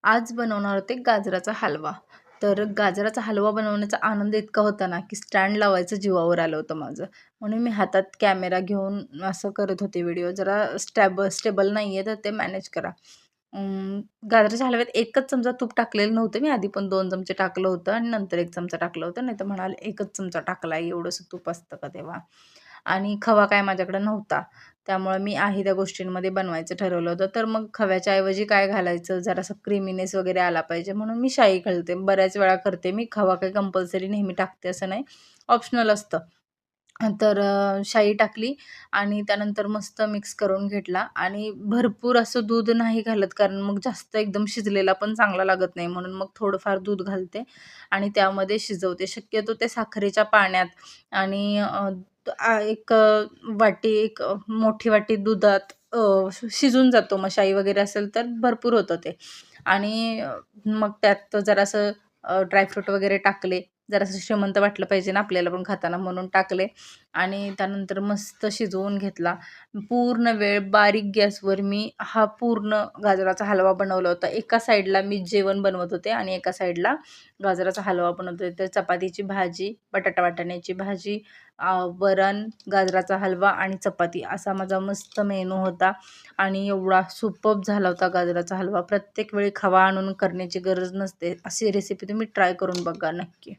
आज बनवणार होते गाजराचा हलवा. तर गाजराचा हलवा बनवण्याचा आनंद इतका होता ना, की स्टँड लावायचं जीवावर आलं होतं माझं. म्हणून मी हातात कॅमेरा घेऊन असं करत होते व्हिडिओ. जरा स्टेबल नाही आहे, तर ते मॅनेज करा. गाजराच्या हलव्यात 1च चमचा तूप टाकलेलं नव्हतं मी. आधी पण 2 चमचे टाकलं होतं आणि नंतर 1 चमचा टाकलं होतं. नाहीतर म्हणाल 1च चमचा टाकला एवढंसं तूप असतं का तेव्हा? आणि खवा काय माझ्याकडे नव्हता. त्यामुळे मी आहे त्या गोष्टींमध्ये बनवायचं ठरवलं होतं. तर मग खव्याच्या ऐवजी काय घालायचं, जरासं क्रीमीनेस वगैरे आला पाहिजे म्हणून मी शाई घालते. बऱ्याच वेळा करते मी. खवा काही कंपल्सरी नेहमी टाकते असं नाही, ऑप्शनल असतं. तर शाई टाकली आणि त्यानंतर मस्त मिक्स करून घेतला आणि भरपूर असं दूध नाही घालत, कारण मग जास्त एकदम शिजलेला पण चांगला लागत नाही. म्हणून मग थोडंफार दूध घालते आणि त्यामध्ये शिजवते. शक्यतो ते साखरेच्या पाण्यात आणि वाटी मोठी वाटी दुधात शिजून जातो. मग शाई वगैरे असेल तर भरपूर होतं ते. आणि मग त्यात जरासं ड्रायफ्रूट वगैरे टाकले. जरासं श्रीमंत वाटलं पाहिजे ना आपल्याला पण खाताना म्हणून टाकले आणि त्यानंतर मस्त शिजवून घेतला. पूर्ण वेळ बारीक गॅसवर मी हा पूर्ण गाजराचा हलवा बनवला होता. एका साईडला मी जेवण बनवत होते आणि एका साईडला गाजराचा हलवा बनवत होते. तर चपातीची भाजी, बटाटा वाटाण्याची भाजी, वरण, गाजराचा हलवा आणि चपाती असा माझा मस्त मेनू होता आणि एवढा सुपर्ब झाला होता गाजराचा हलवा. प्रत्येक वेळी खवा आणून करण्याची गरज नसते. अशी रेसिपी तुम्ही ट्राय करून बघा नक्की.